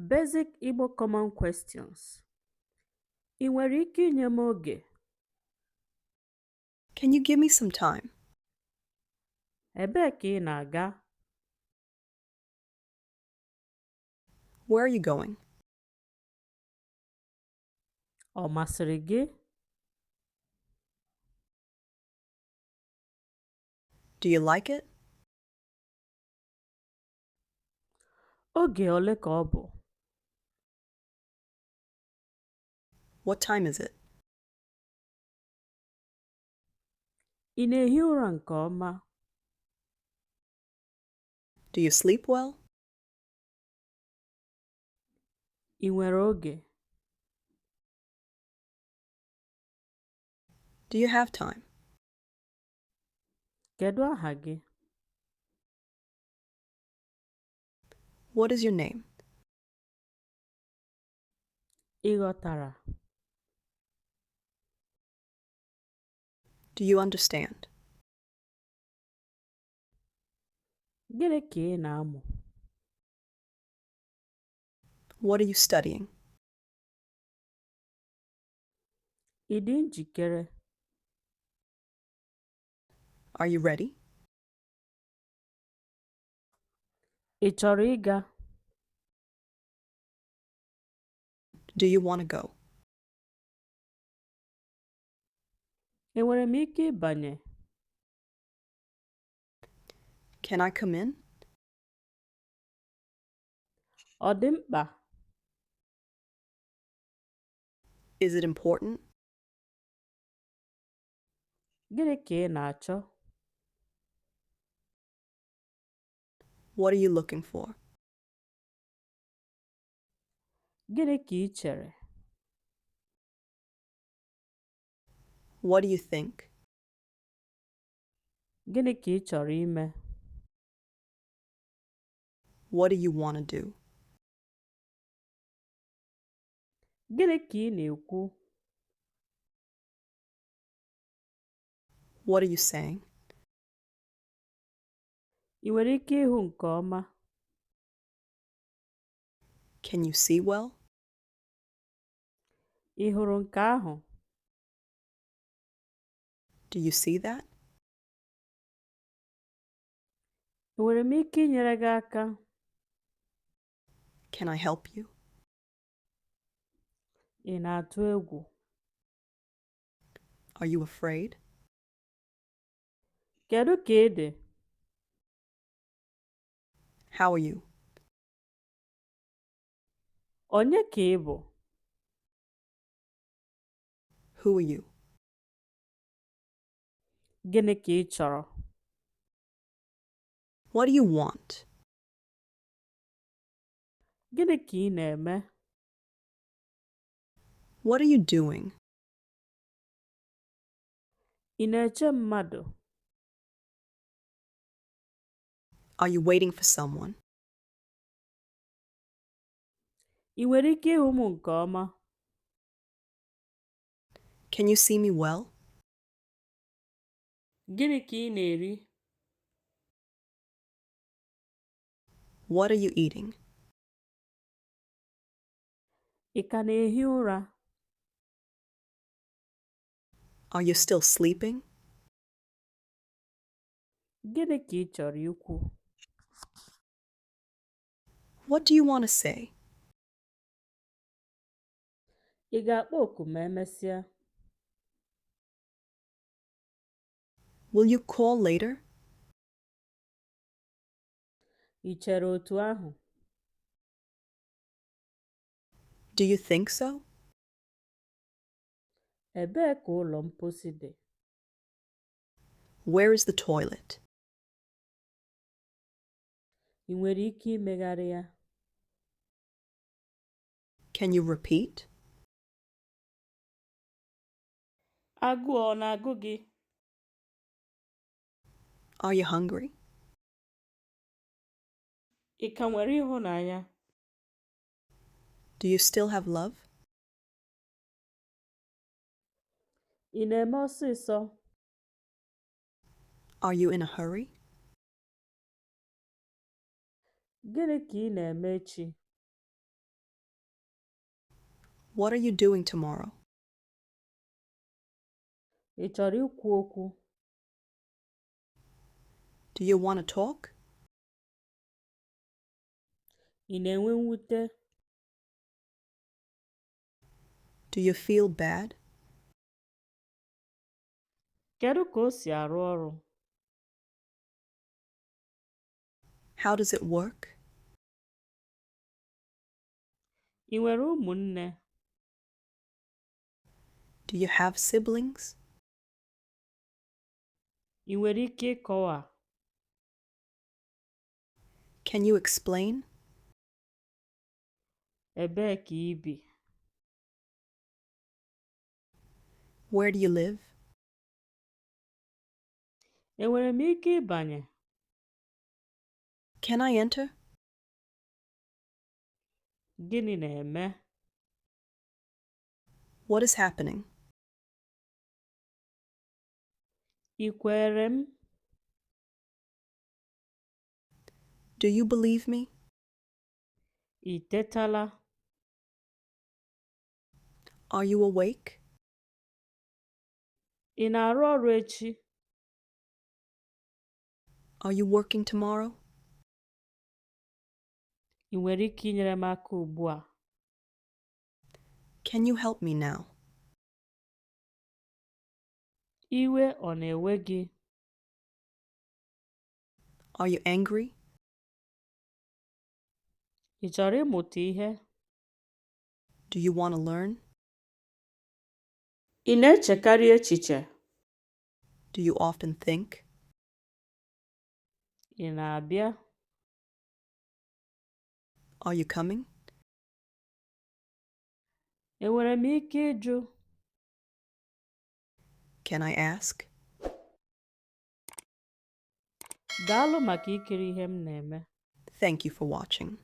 Basic Igbo Common Questions. Ị nwere ike inye m oge? Can you give me some time? Ebee ka ị na-aga? Where are you going? Ọ masịrị gị? Do you like it? Oge ole ka ọ bụ? What time is it? Ị na-ehi ụra nke ọma? Do you sleep well? Ị nwere oge? Do you have time? Kedu aha gị? What is your name? Ị ghọtara? Do you understand? Gịnị ka ị na-amụ? What are you studying? Ị dị njikere? Are you ready? Ị chọrọ ịga? Do you want to go? Enwere m ike ịbanye? Can I come in? Ọ dị mkpa? Is it important? Gịnị ka ị na-achọ? What are you looking for? Gịnị ka ị chere? What do you think? Gịnị ka ị chọrọ ime? What do you want to do? Gịnị ka ị na-ekwu? What are you saying? Ị nwere ike ịhụ nke ọma? Can you see well? Ị hụrụ nke ahụ? Do you see that? Enwere m ike inyere gị aka? Can I help you? Ị na-atụ egwu? Are you afraid? Kedu ka ị dị? How are you? Onye ka ị bụ? Who are you? Gịnị ka ị chọrọ? What do you want? Gịnị ka ị na-eme? What are you doing? Ị na-eche mmadụ? Are you waiting for someone? Ị nwere ike ịhụ m nke ọma? Can you see me well? Gịnị ka ị na-eri? What are you eating? Ị ka na-ehi ụra? Are you still sleeping? Gịnị ka ị chọrọ ikwu? What do you want to say? Ị ga-akpọ oku ma emesịa? Will you call later? Ị chere otu ahụ? Do you think so? Ebee ka ụlọ mposi dị? Where is the toilet? Ị nwere ike imegharị ya? Can you repeat? Agụụ ọ na-agụ gị? Are you hungry? Ị ka nwere ịhụnanya? Do you still have love? Ị na-eme ọsịsọ? Are you in a hurry? Gịnị ka ị na-eme echi? What are you doing tomorrow? Ị chọrọ ikwu okwu? Do you want to talk? Ị na-enwe mwute? Do you feel bad? Kedu ka o si arụ ọrụ? How does it work? Ị nwere ụmụnne? Do you have siblings? Ị nwere ike ịkọwa? Can you explain? Ebee ka ị bi? Where do you live? Enwere m ike ịbanye? Can I enter? Gịnị na-eme? What is happening? Ị kwere m? Do you believe me? Ị tetala? Are you awake? Ị na-arụ ọrụ echi? Are you working tomorrow? Ị nwere ike inyere m aka ugbu a? Can you help me now? Iwe ọ na-ewe gị? Are you angry? Ị chọrọ ịmụta ihe? Do you want to learn? Ị na-echekarị echiche? Do you often think? Ị na-abịa? Are you coming? Enwere m ike ịjụ? Can I ask? Daalụ maka ikiri ihe m na-eme. Thank you for watching.